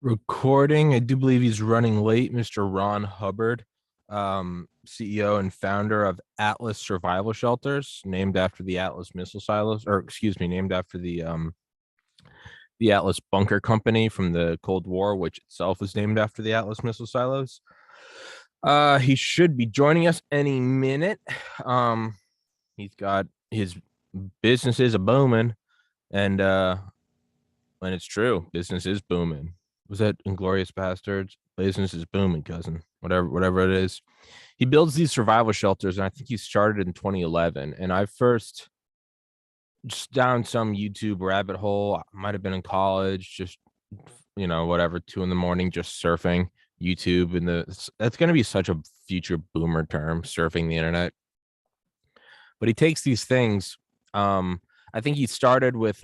Recording. I do believe he's running late. Mr. Ron Hubbard, CEO and founder of Atlas Survival Shelters, named after the Atlas missile silos, or excuse me, named after the Atlas Bunker Company from the Cold War, which itself was named after the Atlas missile silos. He should be joining us any minute. He's got his businesses a booming, and and it's true, business is booming. Was that Inglorious Bastards? Business is booming, cousin. Whatever it is. He builds these survival shelters, and I think he started in 2011. And I first just down some YouTube rabbit hole. I might have been in college, just whatever, 2 in the morning, just surfing YouTube. And that's going to be such a future boomer term, surfing the internet. But he takes these things. I think he started with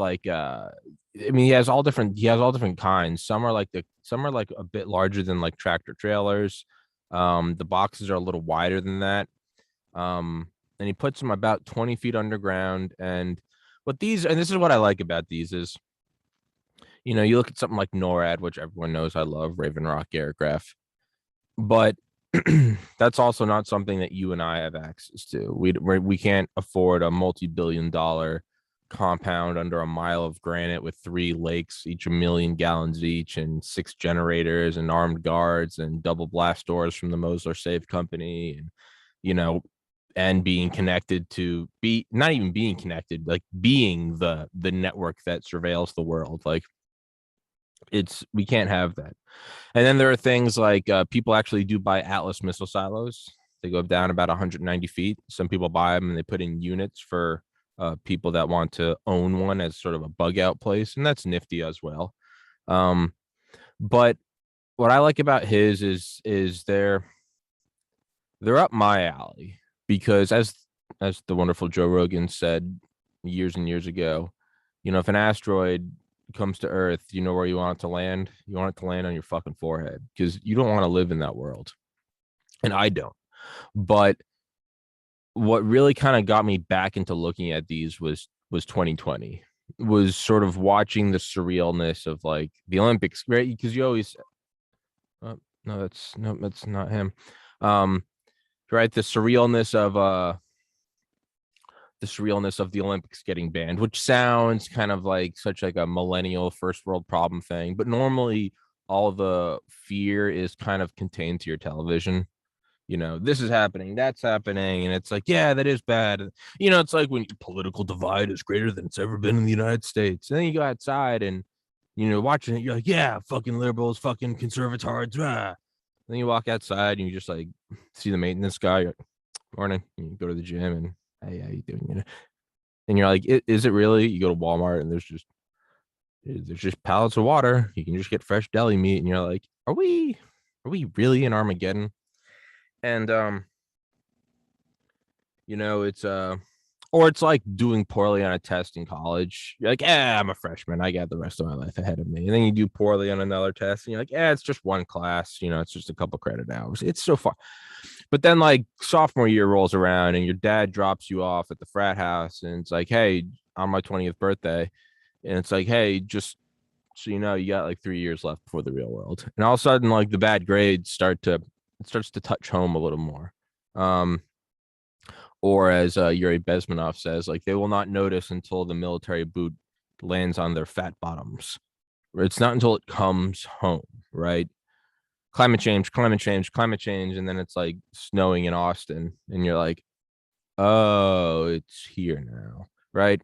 I mean, he has all different kinds. Some are like a bit larger than like tractor trailers. The boxes are a little wider than that. And he puts them about 20 feet underground. And this is what I like about these is, you look at something like NORAD, which everyone knows I love, Raven Rock Aircraft, but that's also not something that you and I have access to. We can't afford a multi-billion-dollar compound under a mile of granite with 3 lakes, each 1 million gallons each, and 6 generators and armed guards and double blast doors from the Mosler Safe Company, and being connected to not even being connected, like being the network that surveils the world. Like we can't have that. And then there are things like people actually do buy Atlas missile silos. They go down about 190 feet. Some people buy them and they put in units for people that want to own one as sort of a bug out place, and that's nifty as well. But what I like about his is they're up my alley, because as the wonderful Joe Rogan said years and years ago, if an asteroid comes to Earth, you know where you want it to land? You want it to land on your fucking forehead, because you don't want to live in that world. And I don't. But what really kind of got me back into looking at these was 2020, was sort of watching the surrealness of like the Olympics, right? Because you always no, that's not him. Right, the surrealness of the Olympics getting banned, which sounds kind of like such like a millennial first world problem thing, but normally all the fear is kind of contained to your television. This is happening, that's happening, and it's like, yeah, that is bad. It's like when political divide is greater than it's ever been in the United States, and then you go outside and watching it, you're like, yeah, fucking liberals, fucking conservatards, rah. Then you walk outside and you just like see the maintenance guy. You're like, morning. You go to the gym and, hey, how you doing? And you're like, is it really? You go to Walmart and there's just pallets of water. You can just get fresh deli meat, and you're like, are we really in Armageddon? And it's or it's like doing poorly on a test in college. You're like, I'm a freshman, I got the rest of my life ahead of me. And then you do poorly on another test and you're like, it's just one class, it's just a couple credit hours. It's so far. But then like sophomore year rolls around and your dad drops you off at the frat house and it's like, hey, on my 20th birthday. And it's like, hey, just so you got like 3 years left before the real world. And all of a sudden, like the bad grades starts to touch home a little more. Or as Yuri Bezmenov says, like they will not notice until the military boot lands on their fat bottoms. It's not until it comes home, right? Climate change, and then it's like snowing in Austin, and you're like, oh, it's here now, right?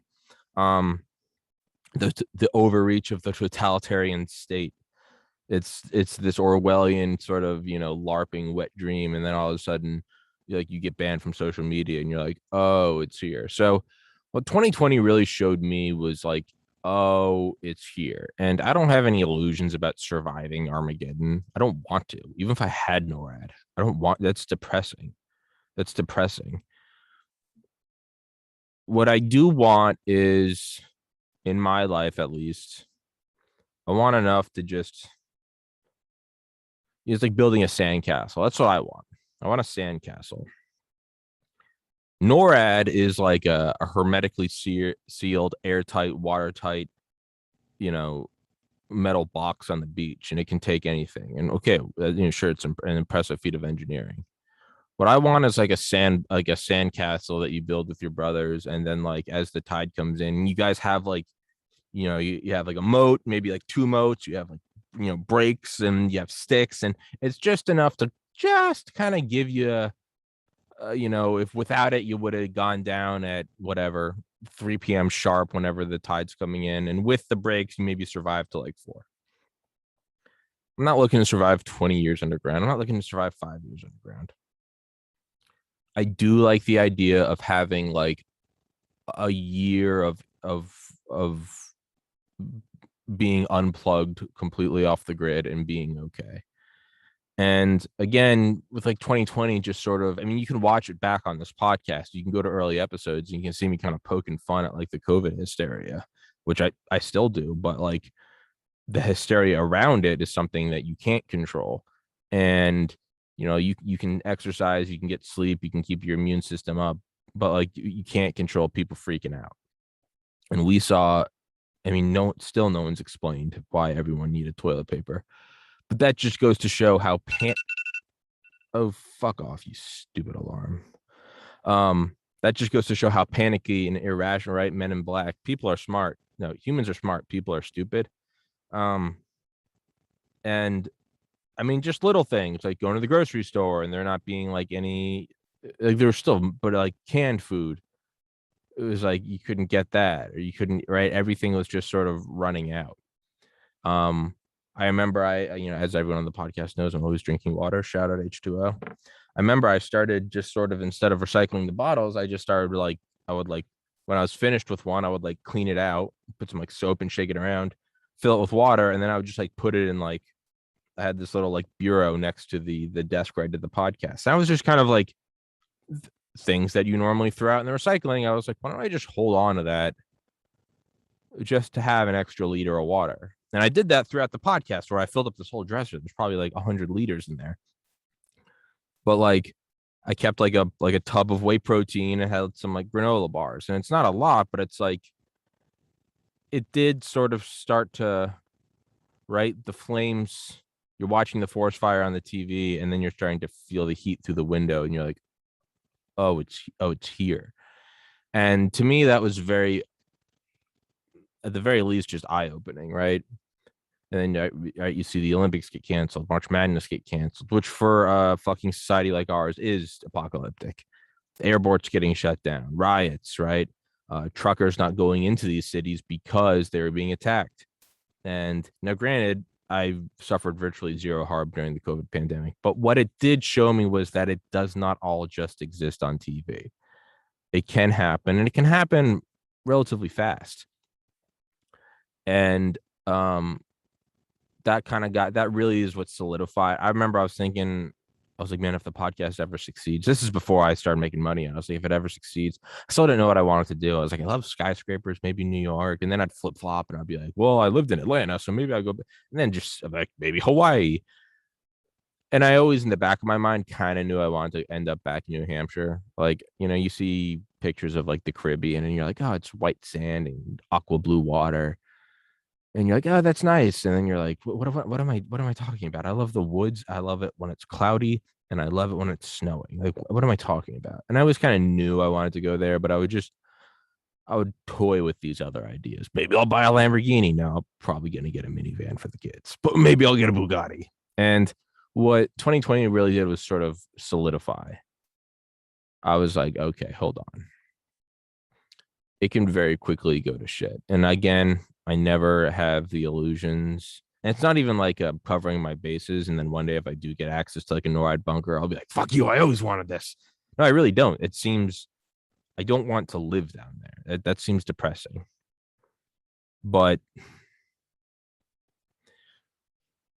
The overreach of the totalitarian state. It's this Orwellian sort of LARPing wet dream, and then all of a sudden you get banned from social media and you're like, oh, it's here. So what 2020 really showed me was like, oh, it's here. And I don't have any illusions about surviving Armageddon. I don't want to. Even if I had NORAD, I don't want. That's depressing. What I do want is, in my life at least, I want enough to just, it's like building a sandcastle. That's what I want. I want a sandcastle. NORAD is like a hermetically sealed, airtight, watertight, metal box on the beach, and it can take anything. And okay, sure, it's an impressive feat of engineering. What I want is like a sand castle that you build with your brothers, and then like as the tide comes in, you guys have like, you have like a moat, maybe like two moats. You have like, breaks, and you have sticks, and it's just enough to just kind of give you, if without it you would have gone down at whatever 3 p.m. sharp whenever the tide's coming in, and with the breaks you maybe survive to like 4. I'm not looking to survive 20 years underground. I'm not looking to survive 5 years underground. I do like the idea of having like a year of being unplugged completely off the grid and being okay. And again, with like 2020, just sort of, I mean, you can watch it back on this podcast. You can go to early episodes and you can see me kind of poking fun at like the COVID hysteria, which I still do, but like the hysteria around it is something that you can't control. And you can exercise, you can get sleep, you can keep your immune system up, but like you can't control people freaking out. And we saw, I mean, no one's explained why everyone needed toilet paper, but that just goes to show how oh, fuck off, you stupid alarm. That just goes to show how panicky and irrational, right? Men in black, people are smart. No, humans are smart, people are stupid. And I mean, just little things like going to the grocery store and there not being like any, like there was still, but like canned food, it was like you couldn't get that, or you couldn't, right? Everything was just sort of running out. I remember as everyone on the podcast knows, I'm always drinking water. Shout out H2O. I remember I started just sort of, instead of recycling the bottles, I just started like, I would like, when I was finished with one, I would like clean it out, put some like soap and shake it around, fill it with water, and then I would just like put it in like, I had this little like bureau next to the desk where I did the podcast. That was just kind of like things that you normally throw out in the recycling. I was like, why don't I just hold on to that just to have an extra liter of water? And I did that throughout the podcast where I filled up this whole dresser. There's probably like 100 liters in there. But like I kept like a tub of whey protein and had some like granola bars. And it's not a lot, but it's like it did sort of start to, right? The flames, you're watching the forest fire on the TV, and then you're starting to feel the heat through the window, and you're like, oh, it's here. And to me, that was very, at the very least, just eye-opening, right? And then you see the Olympics get canceled, March Madness get canceled, which for a fucking society like ours is apocalyptic. Airports getting shut down, riots, right? Truckers not going into these cities because they were being attacked. And now, granted, I suffered virtually zero harm during the COVID pandemic, but what it did show me was that it does not all just exist on TV. It can happen, and it can happen relatively fast. And that really is what solidified. I remember I was thinking, I was like, man, if the podcast ever succeeds, this is before I started making money. And I was like, if it ever succeeds, I still didn't know what I wanted to do. I was like, I love skyscrapers, maybe New York. And then I'd flip flop and I'd be like, well, I lived in Atlanta, so maybe I'll go. And then just like maybe Hawaii. And I always in the back of my mind kind of knew I wanted to end up back in New Hampshire. Like, you see pictures of like the Caribbean and you're like, oh, it's white sand and aqua blue water. And you're like, oh, that's nice. And then you're like, what am I talking about? I love the woods. I love it when it's cloudy, and I love it when it's snowing. Like, what am I talking about? And I always kind of knew I wanted to go there, but I would toy with these other ideas. Maybe I'll buy a Lamborghini. No, I'm probably gonna get a minivan for the kids, but maybe I'll get a Bugatti. And what 2020 really did was sort of solidify. I was like, okay, hold on. It can very quickly go to shit. And again, I never have the illusions. And it's not even like covering my bases. And then one day, if I do get access to like a NORAD bunker, I'll be like, fuck you. I always wanted this. No, I really don't. It seems I don't want to live down there. That seems depressing. But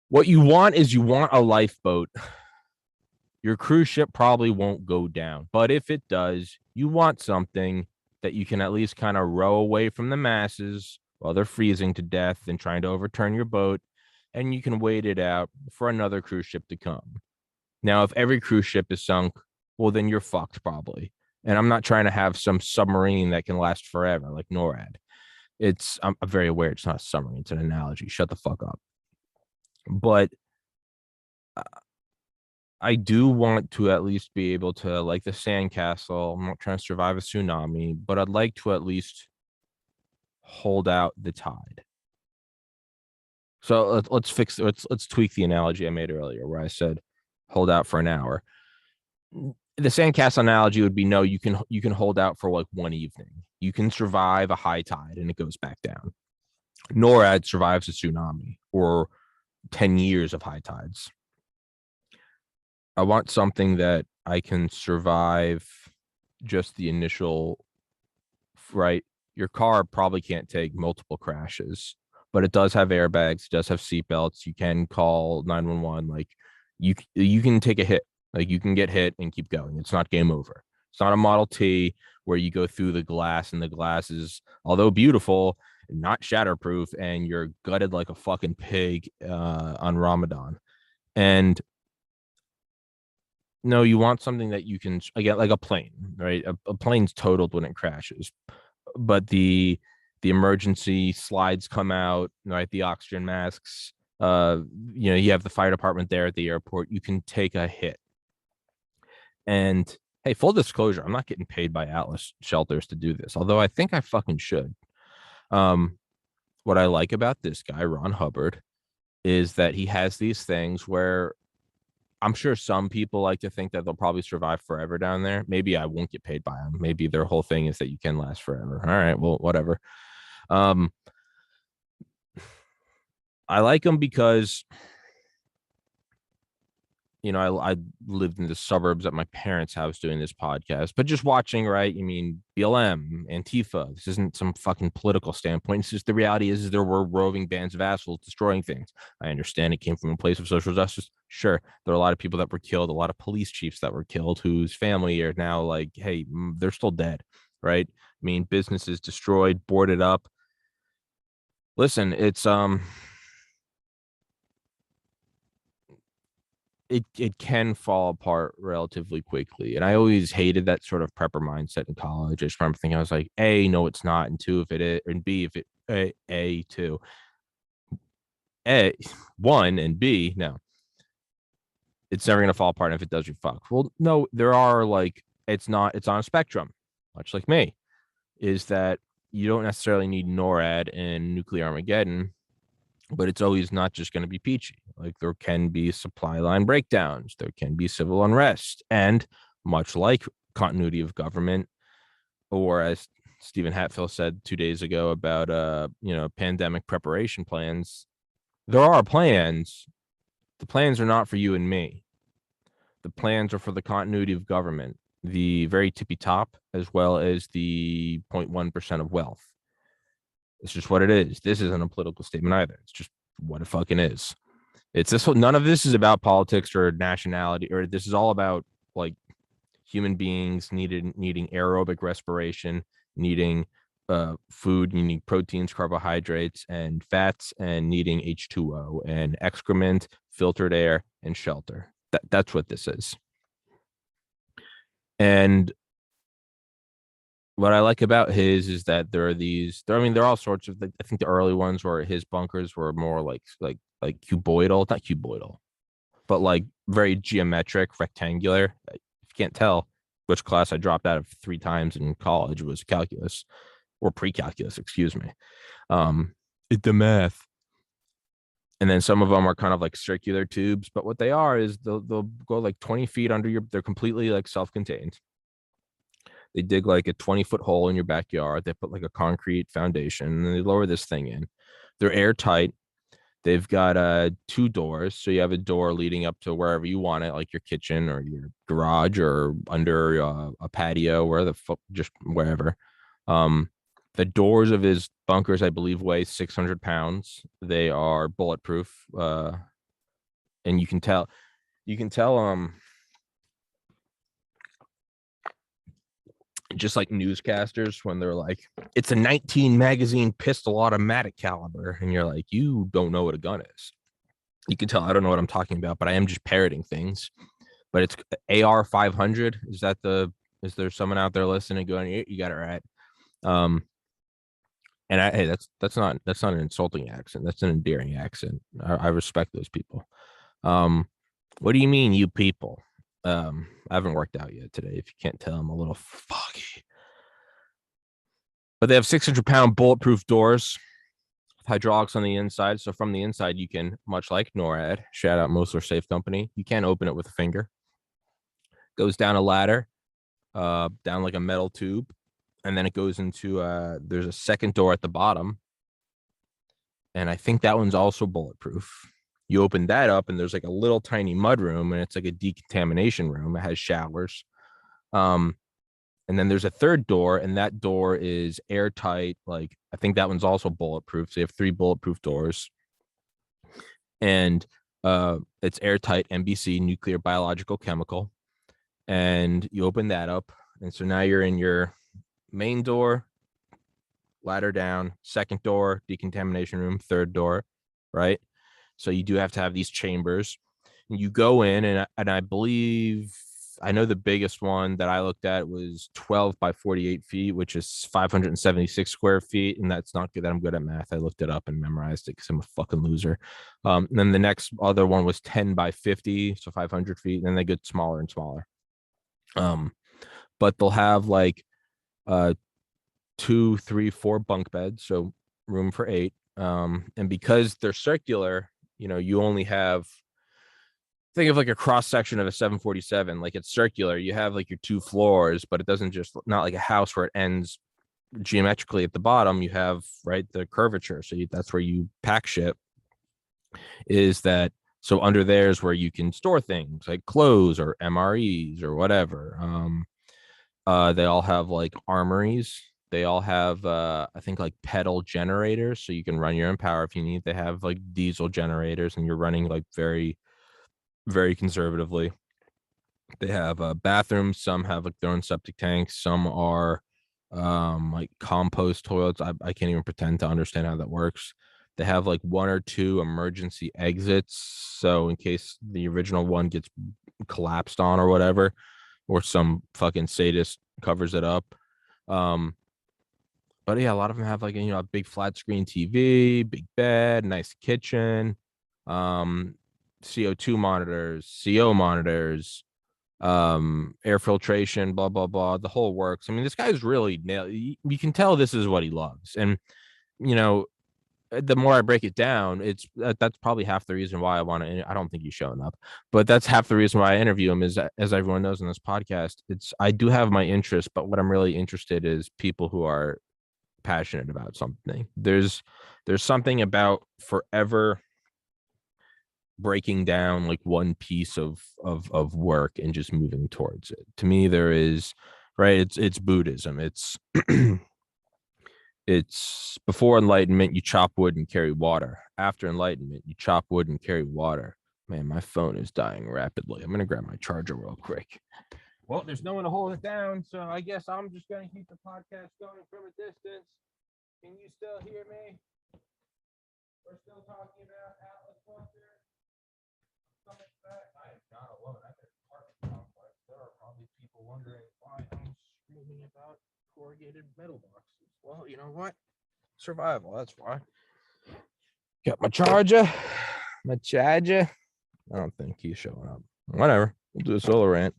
what you want is you want a lifeboat. Your cruise ship probably won't go down. But if it does, you want something that you can at least kind of row away from the masses while they're freezing to death and trying to overturn your boat, and you can wait it out for another cruise ship to come. Now, if every cruise ship is sunk, well, then you're fucked probably. And I'm not trying to have some submarine that can last forever like NORAD. I'm very aware it's not a summary, it's an analogy. Shut the fuck up. But I do want to at least be able to, like the sandcastle. I'm not trying to survive a tsunami, but I'd like to at least hold out the tide. So let's tweak the analogy I made earlier, where I said hold out for an hour. The sandcastle analogy would be no, you can hold out for like one evening. You can survive a high tide and it goes back down. NORAD survives a tsunami or 10 years of high tides. I want something that I can survive just the initial, right? Your car probably can't take multiple crashes, but it does have airbags, it does have seatbelts. You can call 911. Like you can take a hit. Like you can get hit and keep going. It's not game over. It's not a Model T where you go through the glass and the glass is, although beautiful, not shatterproof, and you're gutted like a fucking pig on Ramadan. And no, you want something that you can, again, like a plane, right? A plane's totaled when it crashes, but the emergency slides come out, right? The oxygen masks. You have the fire department there at the airport. You can take a hit. And hey, full disclosure, I'm not getting paid by Atlas Shelters to do this, although I think I fucking should. What I like about this guy, Ron Hubbard, is that he has these things where I'm sure some people like to think that they'll probably survive forever down there. Maybe I won't get paid by them. Maybe their whole thing is that you can last forever. All right, well, whatever. Um, I like him because I lived in the suburbs at my parents' house doing this podcast, but just watching, right? I mean, BLM, Antifa. This isn't some fucking political standpoint. It's just the reality is there were roving bands of assholes destroying things. I understand it came from a place of social justice. Sure, there are a lot of people that were killed, a lot of police chiefs that were killed, whose family are now like, hey, they're still dead, right? I mean, businesses destroyed, boarded up. Listen, it can fall apart relatively quickly. And I always hated that sort of prepper mindset in college. I just remember thinking, I was like, A, no, it's not, and two, if it is, and B, if it A two, A one, and B, no, it's never gonna fall apart. And if it does, you fuck. Well, no, there are like it's on a spectrum, much like me, is that you don't necessarily need NORAD and nuclear Armageddon, but it's always not just going to be peachy. Like there can be supply line breakdowns, there can be civil unrest, and much like continuity of government, or as Stephen Hatfield said 2 days ago about pandemic preparation plans, there are plans. The plans are not for you and me. The plans are for the continuity of government, the very tippy top, as well as the 0.1% of wealth. It's just what it is. This isn't a political statement either. It's just what it fucking is. It's this. None of this is about politics or nationality, or this is all about like human beings needing aerobic respiration, needing food, needing proteins, carbohydrates, and fats, and needing H2O and excrement, filtered air, and shelter. That's what this is. And what I like about his is that there are there are all sorts of, I think the early ones were his bunkers were more like cuboidal, not cuboidal, but like very geometric, rectangular. If you can't tell which class I dropped out of 3 times in college, was calculus or pre-calculus, excuse me. The math. And then some of them are kind of like circular tubes, but what they are is they'll go like 20 feet under they're completely like self-contained. They dig like a 20-foot hole in your backyard. They put like a concrete foundation and they lower this thing in. They're airtight. They've got 2 doors. So you have a door leading up to wherever you want it, like your kitchen or your garage or under a patio, just wherever. The doors of his bunkers, I believe, weigh 600 pounds. They are bulletproof. And you can tell, just like newscasters when they're like, it's a 19 magazine pistol automatic caliber, and you're like, you don't know what a gun is. You can tell I don't know what I'm talking about, but I am just parroting things. But it's AR 500. Is there someone out there listening going, you got it right? And hey, that's not an insulting accent. That's an endearing accent. I respect those people. Um, what do you mean, you people? I haven't worked out yet today. If you can't tell, I'm a little foggy. But they have 600-pound bulletproof doors, hydraulics on the inside. So from the inside, you can, much like NORAD, shout out Mosler Safe Company, you can open it with a finger. Goes down a ladder, down like a metal tube, and then it goes into there's a second door at the bottom, and I think that one's also bulletproof. You open that up, and there's like a little tiny mud room, and it's like a decontamination room. It has showers. And then there's a third door, and that door is airtight. Like, I think that one's also bulletproof. So you have 3 bulletproof doors, and it's airtight, NBC, nuclear, biological, chemical. And you open that up, and so now you're in your main door, ladder down, second door, decontamination room, third door, right? So you do have to have these chambers. You go in, and I believe, I know the biggest one that I looked at was 12 by 48 feet, which is 576 square feet. And that's not good that I'm good at math. I looked it up and memorized it because I'm a fucking loser. And then the next other one was 10 by 50, so 500 feet. And then they get smaller and smaller. But they'll have like 2, 3, 4 bunk beds, so room for 8. And because they're circular, you only have, think of like a cross section of a 747. Like, it's circular. You have like your 2 floors, but it doesn't just, not like a house where it ends geometrically at the bottom. You have, right, the curvature. So that's where you pack shit. Is that so? Under there is where you can store things like clothes or MREs or whatever. They all have like armories. They all have, I think, like pedal generators, so you can run your own power if you need. They have like diesel generators, and you're running like very, very conservatively. They have bathrooms. Some have like their own septic tanks. Some are like compost toilets. I can't even pretend to understand how that works. They have like 1 or 2 emergency exits, so in case the original one gets collapsed on or whatever, or some fucking sadist covers it up. But yeah, a lot of them have like, a big flat screen TV, big bed, nice kitchen, CO2 monitors, CO monitors, air filtration, blah blah blah, the whole works. I mean, this guy's really nailed. You can tell this is what he loves. And the more I break it down, it's that's probably half the reason why I want to. I don't think he's showing up, but that's half the reason why I interview him. Is that, as everyone knows in this podcast, I do have my interest, but what I'm really interested is people who are passionate about something. There's something about forever breaking down like one piece of work and just moving towards it. To me, there is, right, it's Buddhism. It's before enlightenment, you chop wood and carry water. After enlightenment, you chop wood and carry water. Man, my phone is dying rapidly. I'm gonna grab my charger real quick. Well, there's no one to hold it down, so I guess I'm just gonna keep the podcast going from a distance. Can you still hear me? We're still talking about Atlas Cluster. Coming back. I am not alone. I'm in an apartment complex. There are probably people wondering why I'm screaming about corrugated metal boxes. Well, you know what? Survival. That's why. Got my charger. I don't think he's showing up. Whatever. We'll do a solo rant.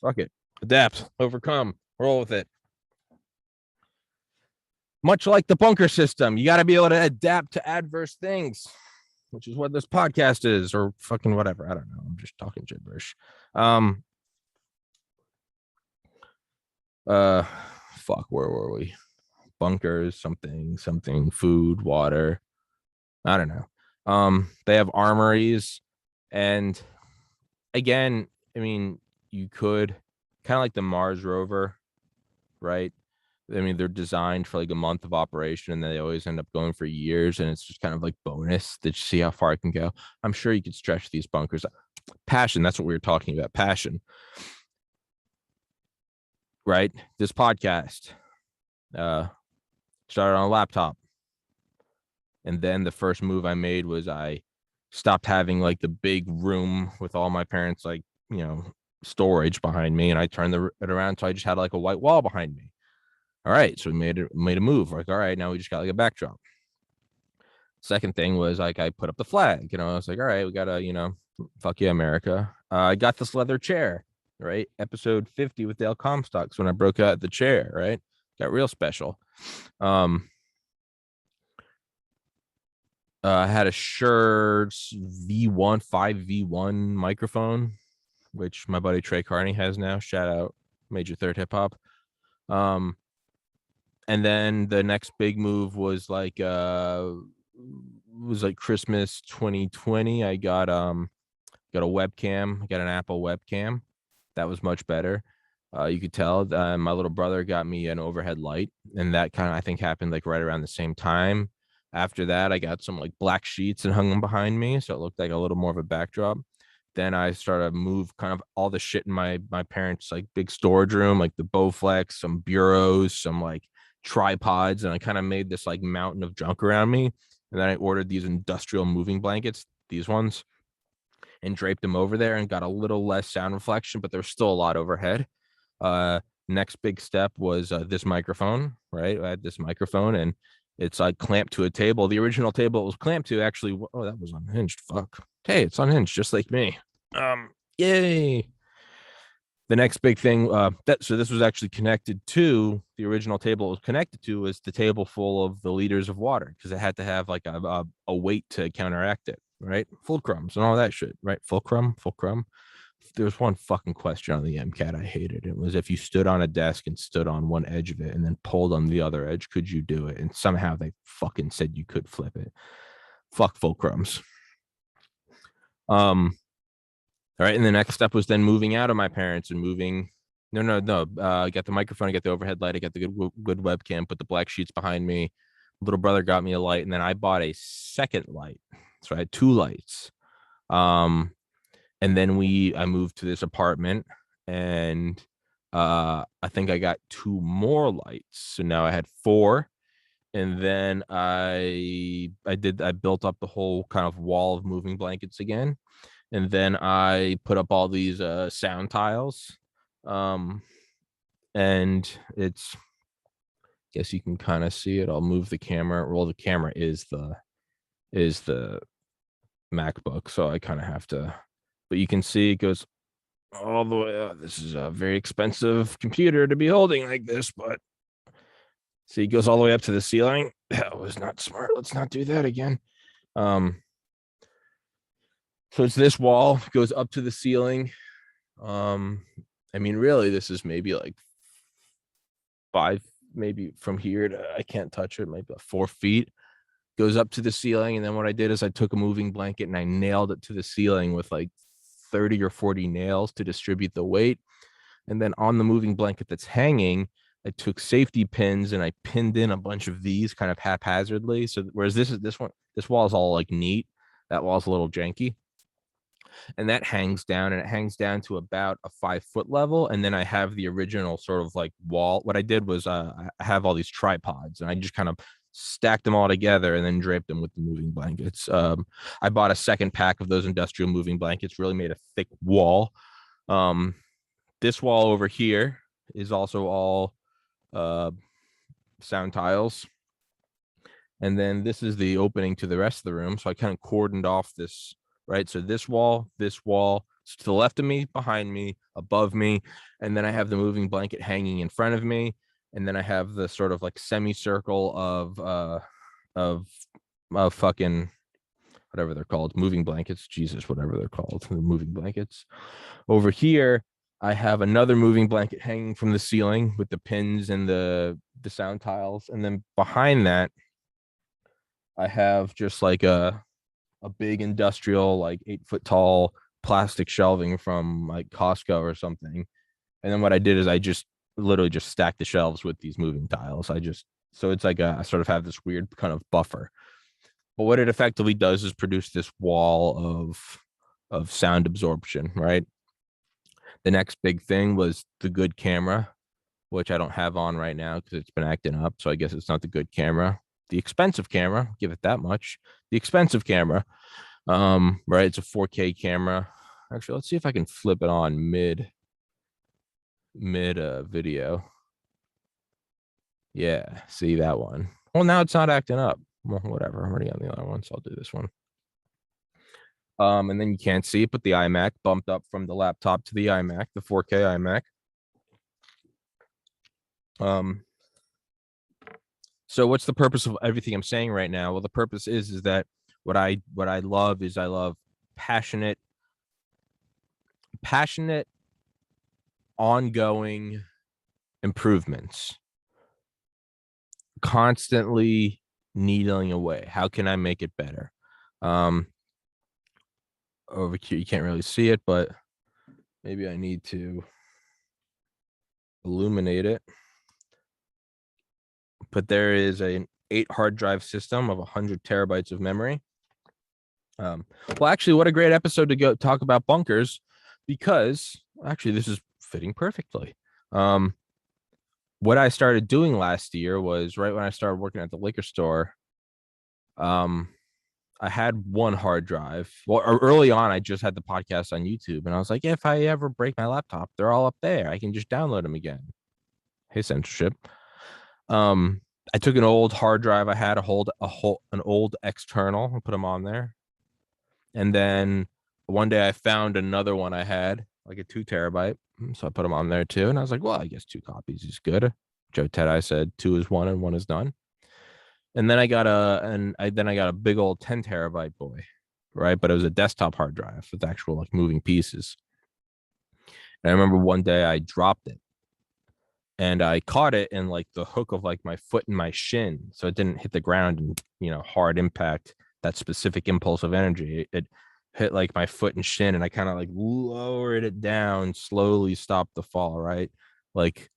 Fuck it. Adapt. Overcome. Roll with it. Much like the bunker system, you got to be able to adapt to adverse things, which is what this podcast is, or fucking whatever. I don't know. I'm just talking gibberish. Fuck, where were we? Bunkers, something, food, water. I don't know. They have armories, and again, I mean, you could kind of like the Mars rover, right? I mean, they're designed for like a month of operation, and they always end up going for years, and it's just kind of like bonus to see how far I can go. I'm sure you could stretch these bunkers. Passion, that's what we were talking about. Passion. Right? This podcast started on a laptop. And then the first move I made was I stopped having like the big room with all my parents, like, storage behind me, and I turned it around, so I just had like a white wall behind me. All right, so we made a move. Like, all right, now we just got like a backdrop. Second thing was like I put up the flag. I was like, all right, we gotta, fuck yeah, America. I got this leather chair, right? Episode 50 with Dale Comstocks when I broke out the chair, right? Got real special. I had a Shure V1 5V1 microphone, which my buddy Trey Carney has now. Shout out Major Third Hip Hop. And then the next big move was like Christmas 2020. I got a webcam. I got an Apple webcam. That was much better. You could tell my little brother got me an overhead light, and that kind of I think happened like right around the same time. After that, I got some like black sheets and hung them behind me, so it looked like a little more of a backdrop. Then I started to move kind of all the shit in my parents' like big storage room, like the Bowflex, some bureaus, some like tripods, and I kind of made this like mountain of junk around me. And then I ordered these industrial moving blankets, these ones, and draped them over there and got a little less sound reflection, but there's still a lot overhead. Next big step was this microphone, right? I had this microphone and it's like clamped to a table. The original table it was clamped to actually, oh, that was unhinged. Fuck. Hey, it's unhinged, just like me. Yay. The next big thing so this was actually connected to the original table it was connected to was the table full of the liters of water because it had to have like a weight to counteract it, right? Fulcrums and all that shit, right? Fulcrum. There was one fucking question on the MCAT I hated. It was if you stood on a desk and stood on one edge of it and then pulled on the other edge, could you do it? And somehow they fucking said you could flip it. Fuck fulcrums. All right. And the next step was then moving out of my parents and moving. No. I got the microphone, I got the overhead light, I got the good webcam, put the black sheets behind me. Little brother got me a light, and then I bought a second light. So I had two lights. And then I moved to this apartment, and I think I got two more lights. So now I had four. And then I built up the whole kind of wall of moving blankets again. And then I put up all these sound tiles. And it's guess you can kind of see it. I'll move the camera. Well, the camera is the MacBook, so I kind of have to, but you can see it goes all the way up. This is a very expensive computer to be holding like this, but see, it goes all the way up to the ceiling. That was not smart. Let's not do that again. So it's this wall goes up to the ceiling. I mean, really, this is maybe like 5, maybe from here to I can't touch it, maybe 4 feet. Goes up to the ceiling, and then what I did is I took a moving blanket and I nailed it to the ceiling with like 30 or 40 nails to distribute the weight. And then on the moving blanket that's hanging, I took safety pins and I pinned in a bunch of these kind of haphazardly. So whereas this wall is all like neat, that wall's a little janky. And that hangs down, and it hangs down to about a 5-foot level. And then I have the original sort of like wall. What I did was I have all these tripods, and I just kind of stacked them all together and then draped them with the moving blankets. I bought a second pack of those industrial moving blankets, really made a thick wall. This wall over here is also all sound tiles. And then this is the opening to the rest of the room. So I kind of cordoned off this, right? So this wall to the left of me, behind me, above me. And then I have the moving blanket hanging in front of me. And then I have the sort of like semicircle of fucking whatever they're called, moving blankets. Jesus, whatever they're called, the moving blankets. Over here, I have another moving blanket hanging from the ceiling with the pins and the sound tiles. And then behind that, I have just like a big industrial, like 8-foot tall plastic shelving from like Costco or something. And then what I did is I just literally just stacked the shelves with these moving tiles. So it's like I sort of have this weird kind of buffer. But what it effectively does is produce this wall of sound absorption, right? The next big thing was the good camera, which I don't have on right now because it's been acting up. So I guess it's not the good camera. The expensive camera, give it that much. The expensive camera, right? It's a 4K camera. Actually, let's see if I can flip it on mid video. Yeah, see that one. Well, now it's not acting up. Well, whatever. I'm already on the other one, so I'll do this one. And then you can't see it, but the iMac bumped up from the laptop to the iMac, the 4K iMac. So what's the purpose of everything I'm saying right now? Well, the purpose is that what I love is I love passionate, ongoing improvements, constantly needling away. How can I make it better? Over here, you can't really see it, but maybe I need to illuminate it. But there is an 8 hard drive system of 100 terabytes of memory. Well, actually, what a great episode to go talk about bunkers, because actually this is fitting perfectly. What I started doing last year was right when I started working at the liquor store. I had one hard drive. Well, early on, I just had the podcast on YouTube, and I was like, if I ever break my laptop, they're all up there. I can just download them again. Hey, censorship. I took an old hard drive I had, an old external, and put them on there. And then one day I found another one I had, like a 2 terabyte. So I put them on there too. And I was like, well, I guess 2 copies is good. Joe Ted, said 2 is 1 and 1 is none. And then I got a big old 10 terabyte boy, right? But it was a desktop hard drive with actual like moving pieces. And I remember one day I dropped it and I caught it in like the hook of like my foot and my shin. So it didn't hit the ground and, hard impact that specific impulse of energy. It hit like my foot and shin, and I kind of like lowered it down, slowly stopped the fall, right? Like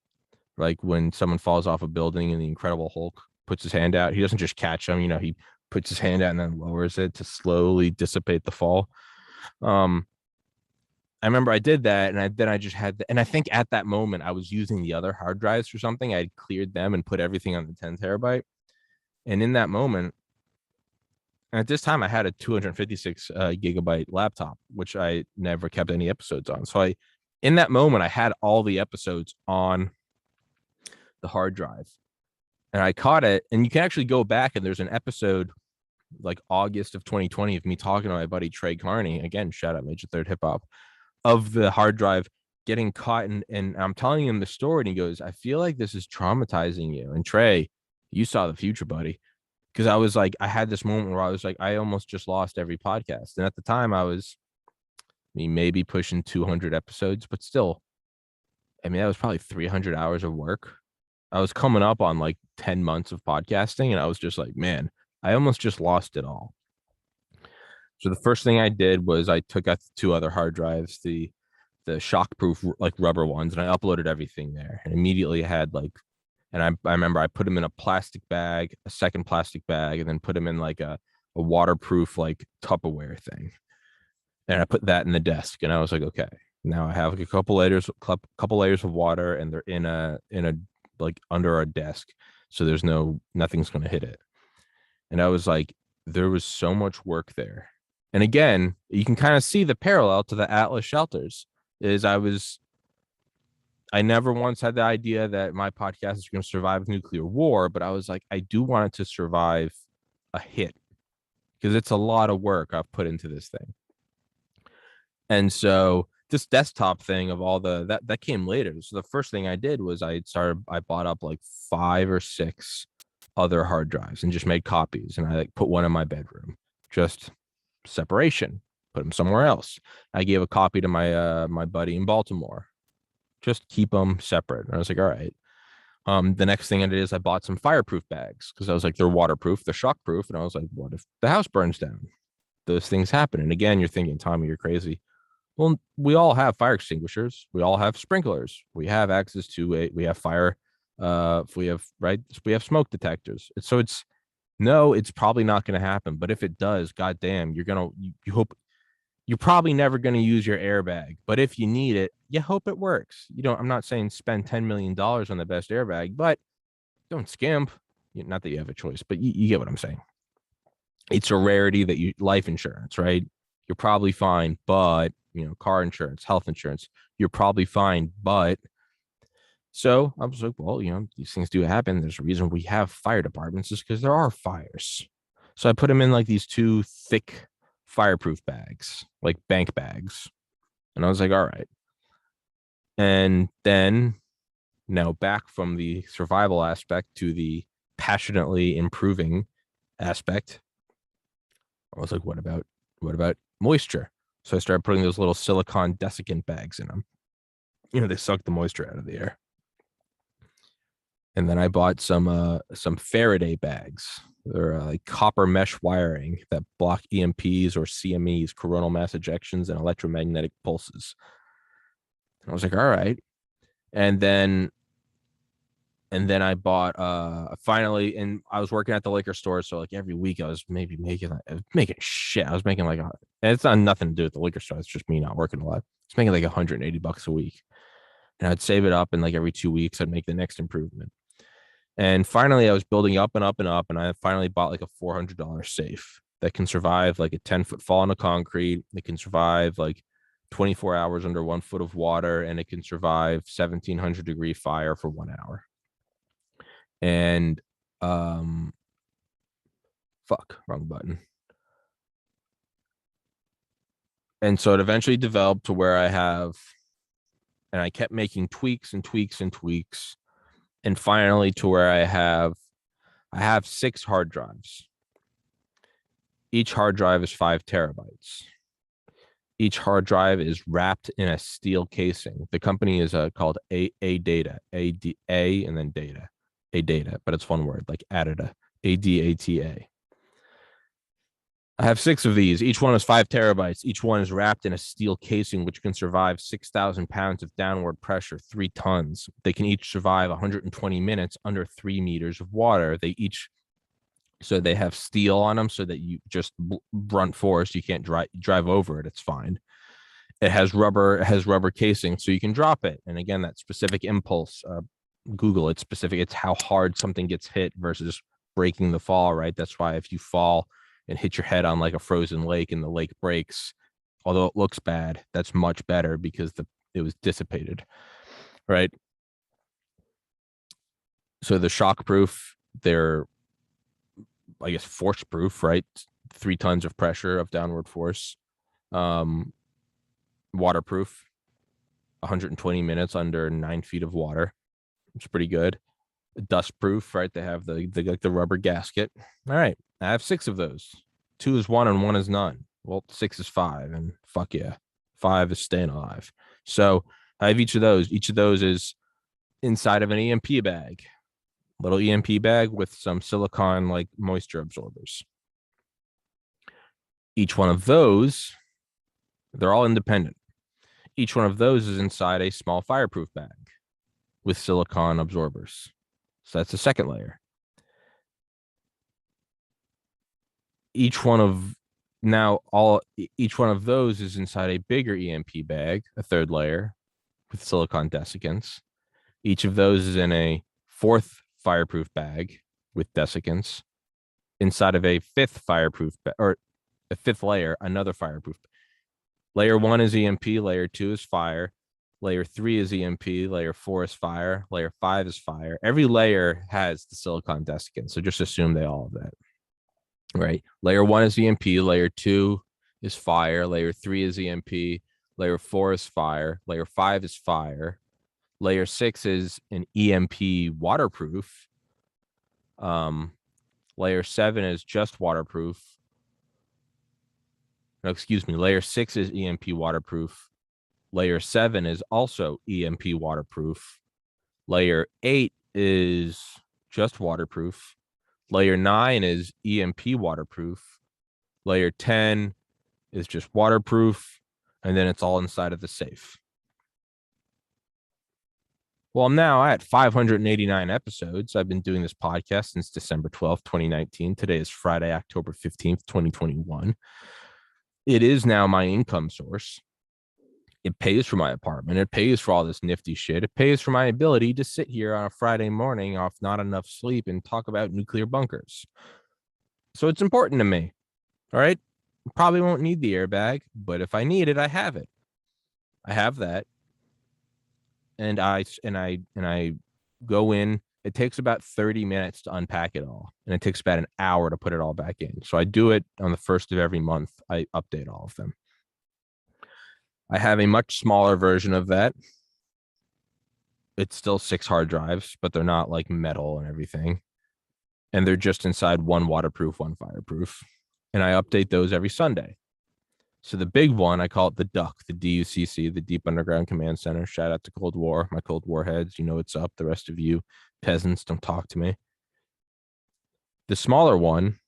when someone falls off a building and the Incredible Hulk puts his hand out, he doesn't just catch him, he puts his hand out and then lowers it to slowly dissipate the fall. I remember I did that, and then I just had, and I think at that moment I was using the other hard drives for something. I had cleared them and put everything on the 10 terabyte. And in that moment, at this time, I had a 256 gigabyte laptop, which I never kept any episodes on. So in that moment, I had all the episodes on the hard drive, and I caught it. And you can actually go back, and there's an episode like August of 2020 of me talking to my buddy Trey Carney. Again, shout out Major Third Hip Hop, of the hard drive getting caught. And I'm telling him the story, and he goes, I feel like this is traumatizing you. And Trey, you saw the future, buddy. Because I was like, I had this moment where I was like, I almost just lost every podcast. And at the time I was, maybe pushing 200 episodes, but still, that was probably 300 hours of work. I was coming up on like 10 months of podcasting, and I was just like, man, I almost just lost it all. So the first thing I did was I took out 2 other hard drives, the shockproof like rubber ones, and I uploaded everything there. And immediately had like, and I remember I put them in a plastic bag, a second plastic bag, and then put them in like a waterproof like Tupperware thing. And I put that in the desk, and I was like, okay, now I have like a couple layers of water, and they're in a like under our desk, so there's nothing's gonna hit it. And I was like, there was so much work there. And again, you can kind of see the parallel to the Atlas shelters. I never once had the idea that my podcast is going to survive nuclear war, but I was like, I do want it to survive a hit, because it's a lot of work I've put into this thing. And so this desktop thing of all that came later. So the first thing I did was I bought up like 5 or 6 other hard drives and just made copies. And I like put one in my bedroom, just separation, put them somewhere else. I gave a copy to my buddy in Baltimore. Just keep them separate. And I was like, all right. The next thing I did is I bought some fireproof bags, because I was like, they're waterproof, they're shockproof. And I was like, what if the house burns down? Those things happen. And again, you're thinking, Tommy, you're crazy. Well, we all have fire extinguishers. We all have sprinklers. We have access to we have fire. We have smoke detectors. So it's probably not going to happen. But if it does, goddamn, you hope. You're probably never going to use your airbag, but if you need it, you hope it works. I'm not saying spend $10 million on the best airbag, but don't skimp. Not that you have a choice, but you get what I'm saying. It's a rarity that life insurance, right? You're probably fine, but car insurance, health insurance, you're probably fine, but So I was like, well, these things do happen. There's a reason we have fire departments is because there are fires. So I put them in like these two thick fireproof bags, like bank bags. And I was like, all right. And then now back from the survival aspect to the passionately improving aspect. I was like, what about moisture? So I started putting those little silicone desiccant bags in them. They suck the moisture out of the air. And then I bought some Faraday bags. They're like copper mesh wiring that block EMPs or CMEs, coronal mass ejections, and electromagnetic pulses. And I was like, all right. And then I bought finally, and I was working at the liquor store, so like every week I was maybe making shit. I was making like it's not nothing to do with the liquor store. It's just me not working a lot. It's making like $180 a week, and I'd save it up, and like every 2 weeks I'd make the next improvement. And finally, I was building up and up and up, and I finally bought like a $400 safe that can survive like a 10-foot fall into concrete. It can survive like 24 hours under 1 foot of water, and it can survive 1,700-degree fire for 1 hour. And wrong button. And so it eventually developed to where and I kept making tweaks and tweaks and tweaks, and finally to where I have 6 hard drives. Each hard drive is 5 terabytes. Each hard drive is wrapped in a steel casing. The company is called ADATA, A and then data, ADATA, but it's one word, like ADATA, ADATA. I have 6 of these. Each one is 5 terabytes. Each one is wrapped in a steel casing, which can survive 6,000 pounds of downward pressure, 3 tons. They can each survive 120 minutes under 3 meters of water. So they have steel on them so that you just brunt force. You can't drive over it. It's fine. It has rubber casing, so you can drop it. And again, that specific impulse, Google it specific. It's how hard something gets hit versus breaking the fall, right? That's why if you fall and hit your head on like a frozen lake and the lake breaks, although it looks bad, that's much better because it was dissipated, right? So the shockproof, they're, I guess, force proof, right? 3 tons of pressure of downward force. Waterproof, 120 minutes under 9 feet of water. It's pretty good. Dust proof, right? They have the rubber gasket. All right, I have 6 of those. 2 is 1 and 1 is none. Well, 6 is 5, and fuck yeah, 5 is staying alive. So I have each of those. Each of those is inside of an EMP bag. Little EMP bag with some silicone like moisture absorbers. Each one of those, they're all independent. Each one of those is inside a small fireproof bag with silicone absorbers. So that's the second layer. Each one of those is inside a bigger EMP bag, a third layer with silicone desiccants. Each of those is in a 4th fireproof bag with desiccants inside of a 5th fireproof or a 5th layer, another fireproof. Layer 1 is EMP, layer 2 is fire, layer 3 is EMP, layer 4 is fire, layer 5 is fire. Every layer has the silicone desiccant, so just assume they all have that. Right? Layer 1 is EMP, layer 2 is fire, layer 3 is EMP, layer 4 is fire, layer 5 is fire, layer 6 is an EMP waterproof. Layer 7 is just waterproof. No, excuse me. Layer 6 is EMP waterproof. Layer 7 is also EMP waterproof. Layer 8 is just waterproof. Layer 9 is EMP waterproof. Layer 10 is just waterproof. And then it's all inside of the safe. Well, I'm now at 589 episodes. I've been doing this podcast since December 12th, 2019. Today is Friday, October 15th, 2021. It is now my income source. It pays for my apartment. It pays for all this nifty shit. It pays for my ability to sit here on a Friday morning off not enough sleep and talk about nuclear bunkers. So it's important to me. All right. Probably won't need the airbag, but if I need it, I have it. I have that. and I go in. It takes about 30 minutes to unpack it all, and it takes about an hour to put it all back in. So I do it on the first of every month. I update all of them. I have a much smaller version of that. It's still 6 hard drives, but they're not like metal and everything. And they're just inside one waterproof, one fireproof. And I update those every Sunday. So the big one, I call it the DUC, the DUCC, the Deep Underground Command Center. Shout out to Cold War, my Cold War heads. You know what's up. The rest of you peasants, don't talk to me. The smaller one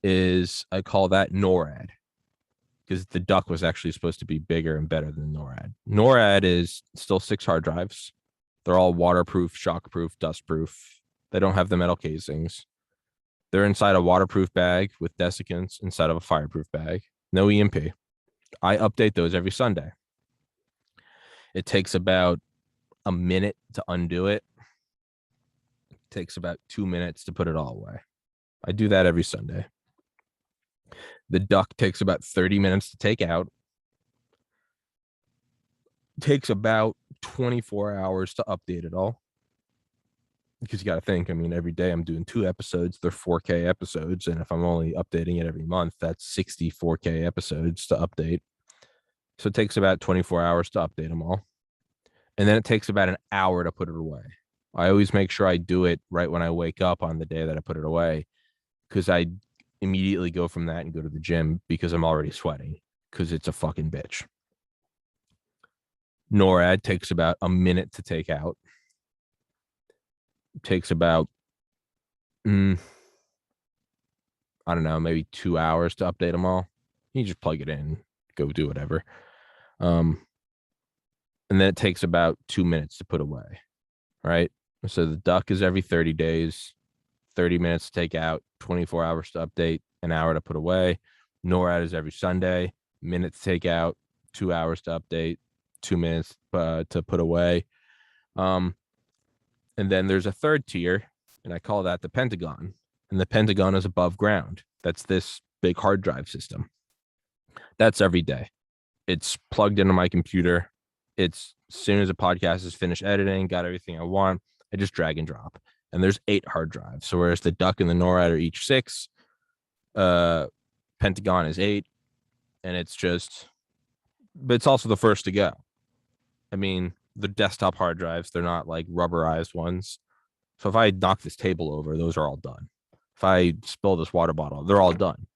is, I call that NORAD, because the DUC was actually supposed to be bigger and better than NORAD. NORAD is still 6 hard drives. They're all waterproof, shockproof, dustproof. They don't have the metal casings. They're inside a waterproof bag with desiccants inside of a fireproof bag. No EMP. I update those every Sunday. It takes about a minute to undo it. It takes about 2 minutes to put it all away. I do that every Sunday. The DUC takes about 30 minutes to take out. It takes about 24 hours to update it all. Because you got to think, I mean, every day I'm doing 2 episodes. They're 4K episodes. And if I'm only updating it every month, that's 60 4K episodes to update. So it takes about 24 hours to update them all. And then it takes about an hour to put it away. I always make sure I do it right when I wake up on the day that I put it away, because I immediately go from that and go to the gym because I'm already sweating, because it's a fucking bitch. NORAD takes about a minute to take out. It takes about, I don't know, maybe 2 hours to update them all. You just plug it in, go do whatever. And then it takes about 2 minutes to put away, right? So the DUC is every 30 days, 30 minutes to take out, 24 hours to update, an hour to put away. NORAD is every Sunday, minute to take out, 2 hours to update, 2 minutes to put away. And then there's a third tier, and I call that the Pentagon. And the Pentagon is above ground. That's this big hard drive system. That's every day. It's plugged into my computer. It's as soon as a podcast is finished editing, got everything I want, I just drag and drop. And there's 8 hard drives. So whereas the DUC and the NORAD are each 6, Pentagon is 8. And it's just, but it's also the first to go. I mean, the desktop hard drives, they're not like rubberized ones. So if I knock this table over, those are all done. If I spill this water bottle, they're all done.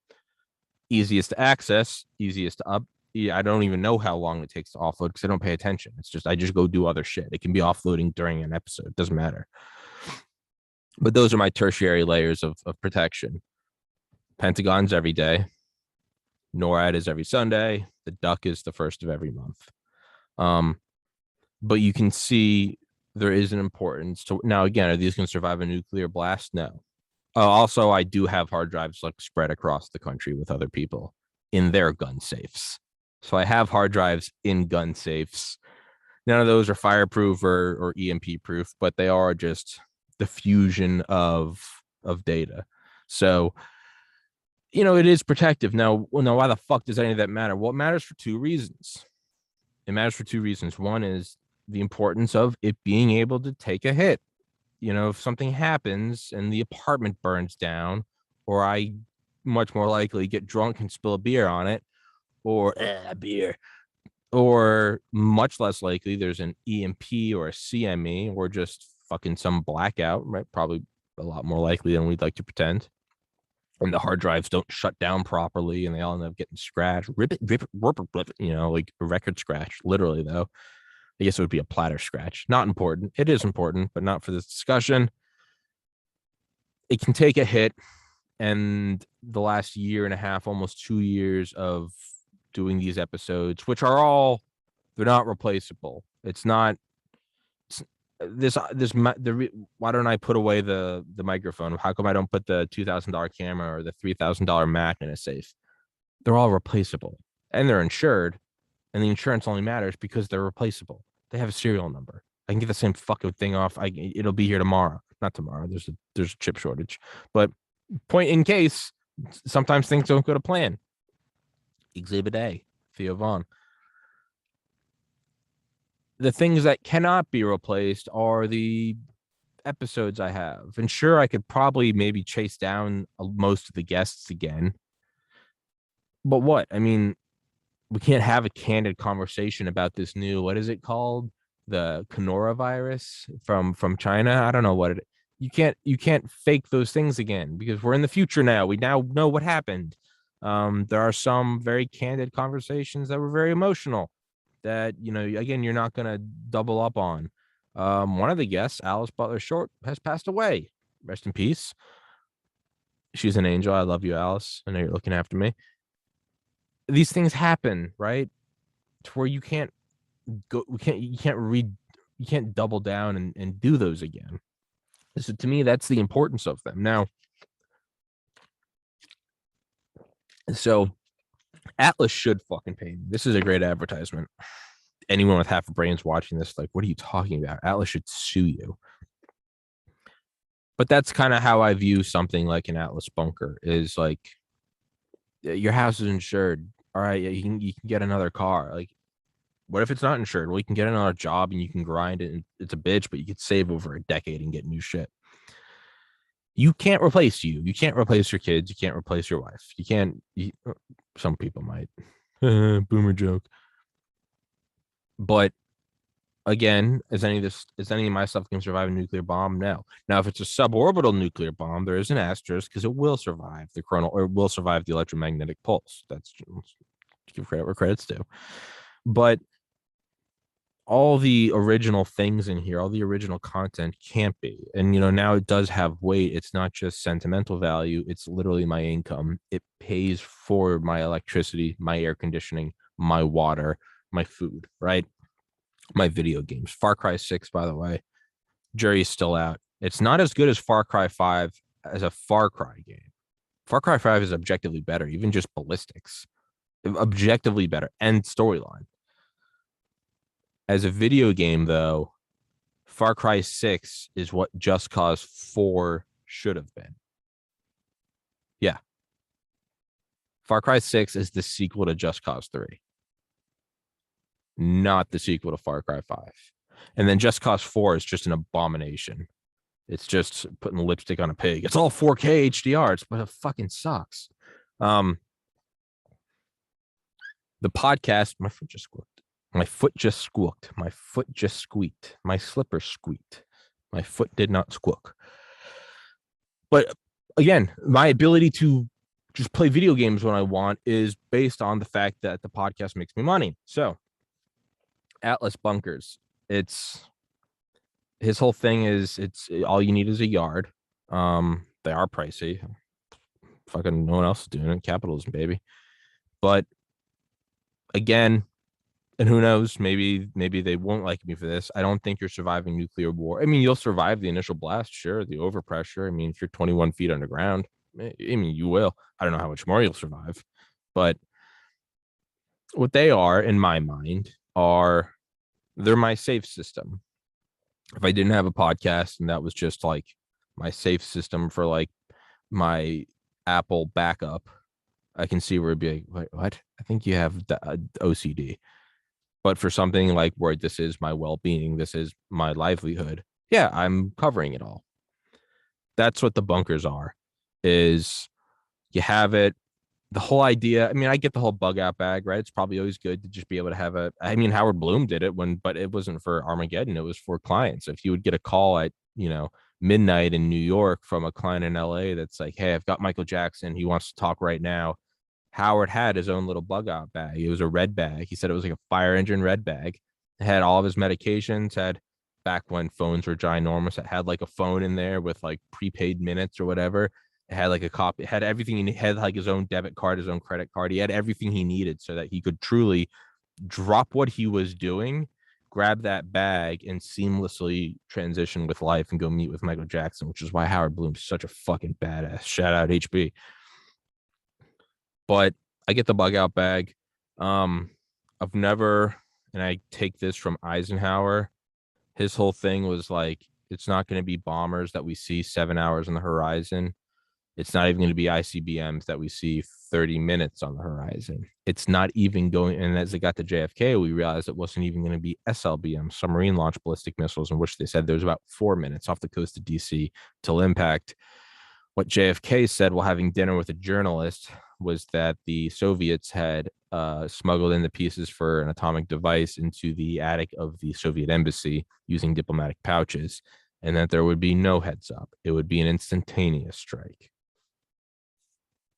Easiest to access, easiest to up. I don't even know how long it takes to offload because I don't pay attention. It's just, I just go do other shit. It can be offloading during an episode. It doesn't matter. But those are my tertiary layers of protection. Pentagon's every day. NORAD is every Sunday. The DUC is the first of every month. But you can see there is an importance to, now again, are these going to survive a nuclear blast? No. Also, I do have hard drives like spread across the country with other people in their gun safes. So I have hard drives in gun safes. None of those are fireproof or EMP proof, but they are just the fusion of data. So, you know, it is protective. Now, why the fuck does any of that matter? Well, it matters for 2 reasons. It matters for 2 reasons. One is the importance of it being able to take a hit. You know, if something happens and the apartment burns down, or I much more likely get drunk and spill a beer on it, or beer, or much less likely there's an EMP or a CME or just fucking some blackout, right? Probably a lot more likely than we'd like to pretend. And the hard drives don't shut down properly and they all end up getting scratched. Rip it, you know, like a record scratch, literally, though. I guess it would be a platter scratch. Not important. It is important, but not for this discussion. It can take a hit. And the last year and a half, almost 2 years of doing these episodes, which are all, they're not replaceable. It's not why don't I put away the microphone? How come I don't put the $2,000 camera or the $3,000 Mac in a safe? They're all replaceable and they're insured, and the insurance only matters because they're replaceable. They have a serial number. I can get the same fucking thing off. It'll be here tomorrow. Not tomorrow. There's a chip shortage, but point in case, sometimes things don't go to plan. Exhibit A, Theo Vaughn. The things that cannot be replaced are the episodes I have. And sure, I could probably maybe chase down most of the guests again. But what? I mean, we can't have a candid conversation about this new, what is it called? The coronavirus from China. I don't know what it. You can't fake those things again because we're in the future now. We now know what happened. There are some very candid conversations that were very emotional that, again, you're not gonna double up on. One of the guests, Alice Butler Short, has passed away. Rest in peace. She's an angel. I love you, Alice. I know you're looking after me. These things happen, right? To where you can't go, you can't double down and do those again. So to me, that's the importance of them. Now, so Atlas should fucking pay me. This is a great advertisement. Anyone with half a brain's watching this, like, what are you talking about? Atlas should sue you. But that's kind of how I view something like an Atlas bunker is like, your house is insured. All right, yeah, you can get another car. Like, what if it's not insured? Well, you can get another job and you can grind it. And it's a bitch, but you could save over a decade and get new shit. You can't replace you. You can't replace your kids. You can't replace your wife. You can't. Some people might. Boomer joke. But again, is any of my stuff can survive a nuclear bomb? No. Now, if it's a suborbital nuclear bomb, there is an asterisk because it will survive the coronal or will survive the electromagnetic pulse. That's give credit where credit's due. But all the original things in here, all the original content can't be. And, now it does have weight. It's not just sentimental value. It's literally my income. It pays for my electricity, my air conditioning, my water, my food, right? My video games. Far Cry 6, by the way, jury's still out. It's not as good as Far Cry 5 as a Far Cry game. Far Cry 5 is objectively better, even just ballistics. Objectively better and storyline. As a video game, though, Far Cry 6 is what Just Cause 4 should have been. Yeah. Far Cry 6 is the sequel to Just Cause 3, not the sequel to Far Cry 5. And then Just Cause 4 is just an abomination. It's just putting lipstick on a pig. It's all 4K HDR, but it fucking sucks. The podcast, my foot just squeaked. My foot just squeaked. My foot just squeaked. My slipper squeaked. My foot did not squeak. But again, my ability to just play video games when I want is based on the fact that the podcast makes me money. So, Atlas Bunkers, his whole thing is it's all you need is a yard. They are pricey. Fucking no one else is doing it. Capitalism, baby. But again, and who knows, maybe they won't like me for this. I don't think you're surviving nuclear war. I mean, you'll survive the initial blast, sure, the overpressure. I mean, if you're 21 feet underground, I mean, you will. I don't know how much more you'll survive. But what they are, in my mind, they're my safe system. If I didn't have a podcast and that was just like my safe system for like my Apple backup, I can see where it'd be like, what? I think you have OCD. But for something like where this is my well-being, this is my livelihood, yeah, I'm covering it all. That's what the bunkers are, is you have it. The whole idea, I mean, I get the whole bug out bag, right? It's probably always good to just be able to have I mean, Howard Bloom did it but it wasn't for Armageddon. It was for clients. If you would get a call at, midnight in New York from a client in LA that's like, hey, I've got Michael Jackson. He wants to talk right now. Howard had his own little bug out bag. It was a red bag. He said it was like a fire engine red bag. It had all of his medications, had back when phones were ginormous. It had like a phone in there with like prepaid minutes or whatever. It had like a copy. It had everything. He had like his own debit card, his own credit card. He had everything he needed so that he could truly drop what he was doing, grab that bag, and seamlessly transition with life and go meet with Michael Jackson, which is why Howard Bloom's such a fucking badass. Shout out HB. But I get the bug out bag. I've never, and I take this from Eisenhower. His whole thing was like, it's not going to be bombers that we see 7 hours on the horizon. It's not even going to be ICBMs that we see 30 minutes on the horizon. It's not even going. And as it got to JFK, we realized it wasn't even going to be SLBM, submarine launched ballistic missiles, in which they said there's about 4 minutes off the coast of DC till impact. What JFK said while having dinner with a journalist was that the Soviets had smuggled in the pieces for an atomic device into the attic of the Soviet embassy using diplomatic pouches, and that there would be no heads up. It would be an instantaneous strike.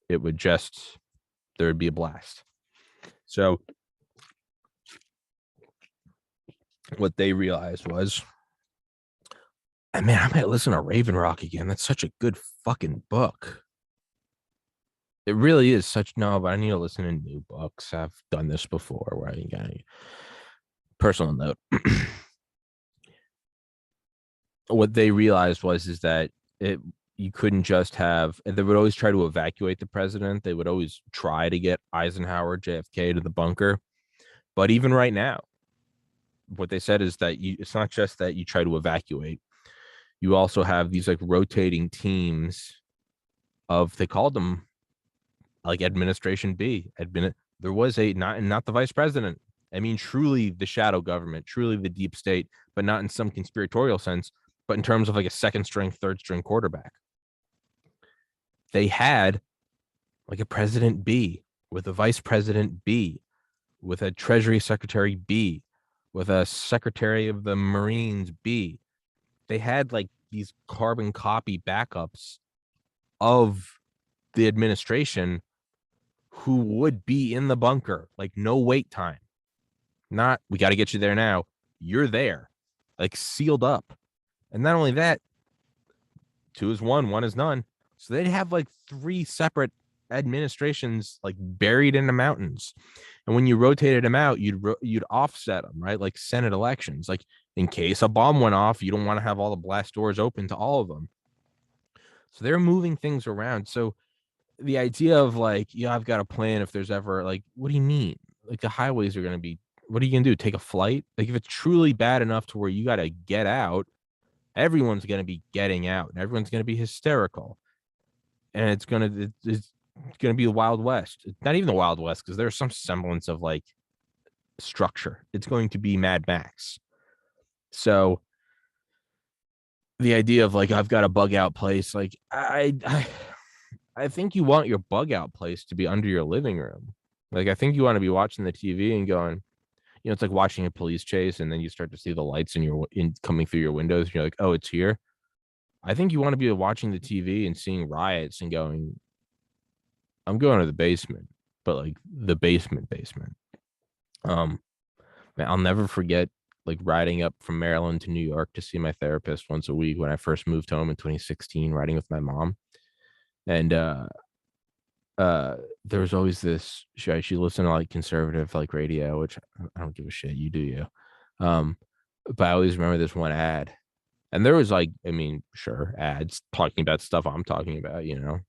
It would just, there would be a blast. So what they realized was, and man, I might listen to Raven Rock again. That's such a good fucking book. It really is such, no, but I need to listen to new books. I've done this before where I got a personal note. What they realized was is that you couldn't just have, they would always try to evacuate the president. They would always try to get Eisenhower, JFK to the bunker. But even right now, what they said is that it's not just that you try to evacuate. You also have these like rotating teams of, they called them like Administration B. There was a not the vice president. I mean, truly the shadow government, truly the deep state, but not in some conspiratorial sense, but in terms of like a second string, third string quarterback. They had like a president B with a vice president B, with a treasury secretary B, with a secretary of the Marines B. They had like these carbon copy backups of the administration who would be in the bunker, like no wait time. Not, we got to get you there now. You're there, like sealed up. And not only that, 2 is 1, 1 is none. So they'd have like 3 separate administrations like buried in the mountains. And when you rotated them out, you'd offset them, right? Like Senate elections. Like in case a bomb went off, you don't want to have all the blast doors open to all of them. So they're moving things around. So the idea of like, yeah, I've got a plan if there's ever like, what do you mean? Like the highways are going to be, what are you going to do? Take a flight? Like if it's truly bad enough to where you got to get out, everyone's going to be getting out and everyone's going to be hysterical. And it's going to be the Wild West. It's not even the Wild West because there's some semblance of like structure. It's going to be Mad Max. So the idea of like, I've got a bug out place, like I think you want your bug out place to be under your living room. Like, I think you want to be watching the TV and going, you know, it's like watching a police chase and then you start to see the lights coming through your windows. And you're like, oh, it's here. I think you want to be watching the TV and seeing riots and going, I'm going to the basement, but like the basement. Man, I'll never forget like riding up from Maryland to New York to see my therapist once a week when I first moved home in 2016, riding with my mom. And there was always this, she listened to like conservative like radio, which I don't give a shit, you do you. But I always remember this one ad, and there was like, I mean, sure, ads talking about stuff I'm talking about, you know,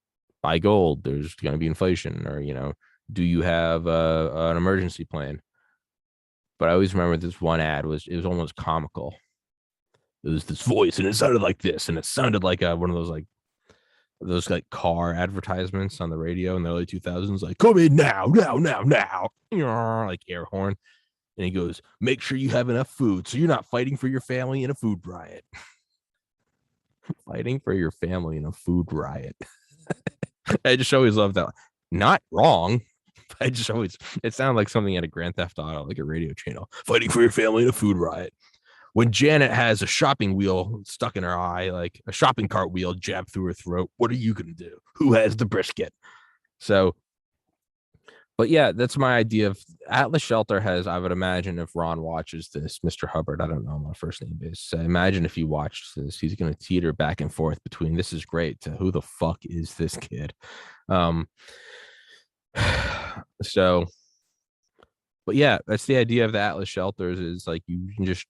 buy gold, there's going to be inflation, or, you know, do you have an emergency plan? But I always remember this one ad it was almost comical. It was this voice and it sounded like this, and it sounded like one of those like car advertisements on the radio in the early 2000s, like, come in now, like air horn. And he goes, make sure you have enough food so you're not fighting for your family in a food riot. Fighting for your family in a food riot. I just always love that. Not wrong. I just always, it sounded like something at a Grand Theft Auto, like a radio channel. Fighting for your family in a food riot. When Janet has a shopping wheel stuck in her eye, like a shopping cart wheel jabbed through her throat, what are you going to do? Who has the brisket? So, but yeah, that's my idea of Atlas Shelter has, I would imagine if Ron watches this, Mr. Hubbard, I don't know my first name is. Imagine if he watched this, he's going to teeter back and forth between this is great to who the fuck is this kid? So, but yeah, that's the idea of the Atlas Shelters is like, you can just,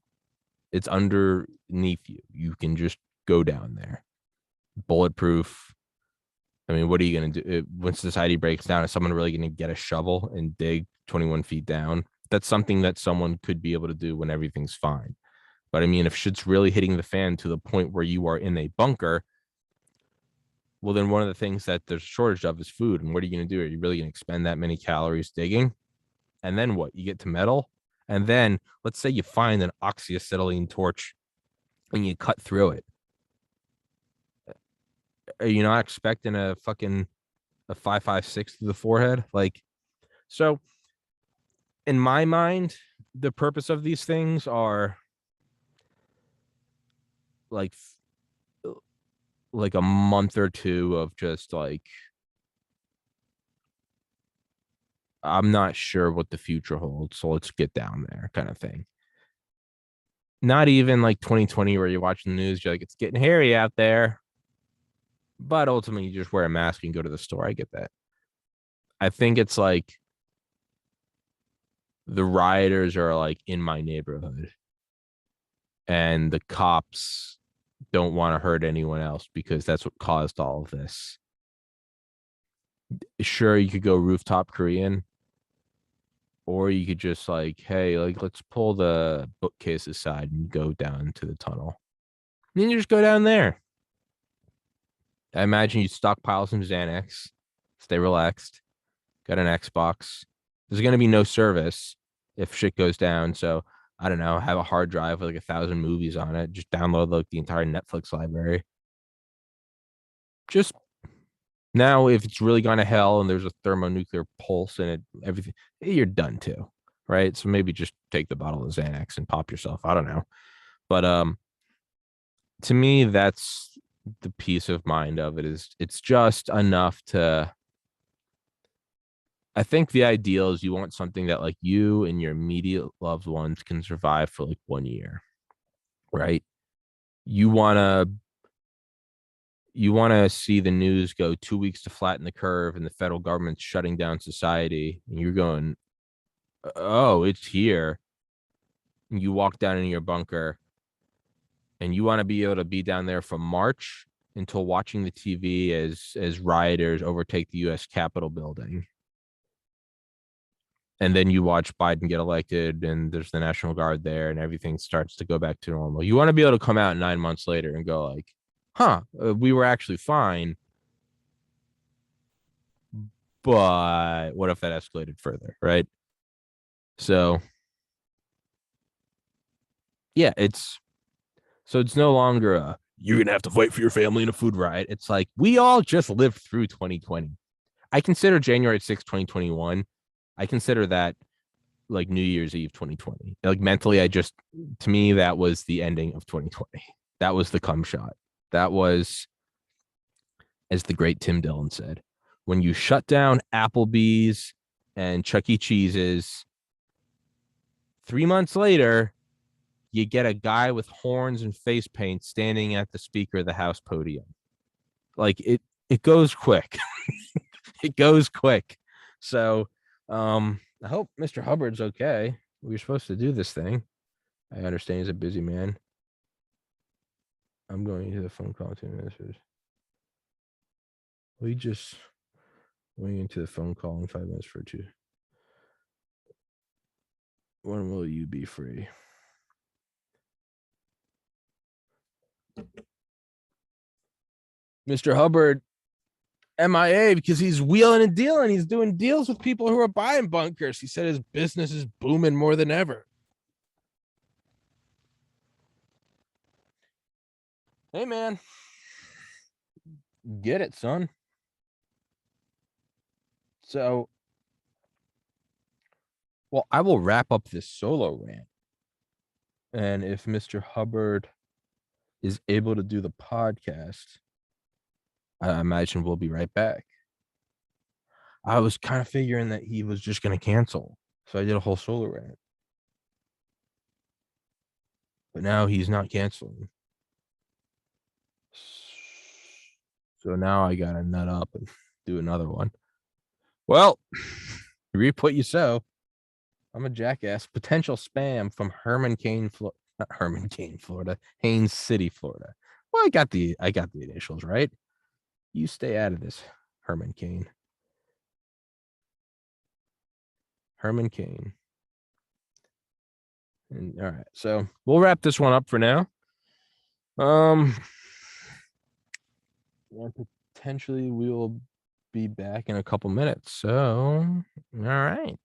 it's underneath you. You can just go down there. Bulletproof. I mean, what are you going to do? When society breaks down, is someone really going to get a shovel and dig 21 feet down? That's something that someone could be able to do when everything's fine. But I mean, if shit's really hitting the fan to the point where you are in a bunker, Well, then one of the things that there's a shortage of is food. And what are you going to do? Are you really going to expend that many calories digging? And then what? You get to metal. And then let's say you find an oxyacetylene torch and you cut through it. Are you not expecting a fucking a 5.56 to the forehead? Like, so in my mind, the purpose of these things are like a month or two of just like I'm not sure what the future holds, so let's get down there kind of thing. Not even like 2020 where you're watching the news, you're like, it's getting hairy out there. But ultimately, you just wear a mask and go to the store. I get that. I think it's like the rioters are like in my neighborhood and the cops don't want to hurt anyone else because that's what caused all of this. Sure, you could go rooftop Korean, or you could just like, hey, like let's pull the bookcase aside and go down to the tunnel. And then you just go down there. I imagine you stockpile some Xanax, stay relaxed, got an Xbox. There's gonna be no service if shit goes down. So I don't know, have a hard drive with like 1,000 movies on it. Just download like the entire Netflix library. Just now, if it's really gone to hell and there's a thermonuclear pulse in it, everything, you're done too, right? So maybe just take the bottle of Xanax and pop yourself. I don't know, but to me, that's the peace of mind of it. Is it's just enough to. I think the ideal is you want something that like you and your immediate loved ones can survive for like 1 year, right? You wanna you want to see the news go 2 weeks to flatten the curve and the federal government's shutting down society and you're going, oh, it's here. And you walk down in your bunker and you want to be able to be down there from March until watching the TV as rioters overtake the US Capitol building. And then you watch Biden get elected and there's the National Guard there and everything starts to go back to normal. You want to be able to come out 9 months later and go like, we were actually fine. But what if that escalated further, right? So yeah, it's no longer a you're gonna have to fight for your family in a food riot. It's like we all just lived through 2020. I consider January 6th, 2021. I consider that like New Year's Eve 2020. Like mentally, to me, that was the ending of 2020. That was the cum shot. That was, as the great Tim Dillon said, when you shut down Applebee's and Chuck E. Cheese's, 3 months later, you get a guy with horns and face paint standing at the Speaker of the House podium. Like it goes quick. It goes quick. So I hope Mr. Hubbard's okay. We were supposed to do this thing. I understand he's a busy man. I'm going into the phone call in 2 minutes. We just going into the phone call in 5 minutes for 2. When will you be free? Mr. Hubbard, MIA because he's wheeling and dealing. He's doing deals with people who are buying bunkers. He said his business is booming more than ever. Hey, man. Get it, son. So, well, I will wrap up this solo rant. And if Mr. Hubbard is able to do the podcast, I imagine we'll be right back. I was kind of figuring that he was just going to cancel. So I did a whole solo rant. But now he's not canceling. So now I got to nut up and do another one. Well, reap what you sow. I'm a jackass. Potential spam from Herman Cain, not Herman Cain, Florida, Haines City, Florida. Well, I got the initials right. You stay out of this, Herman Cain. Herman Cain. And all right, so we'll wrap this one up for now. potentially we will be back in a couple minutes. So, all right.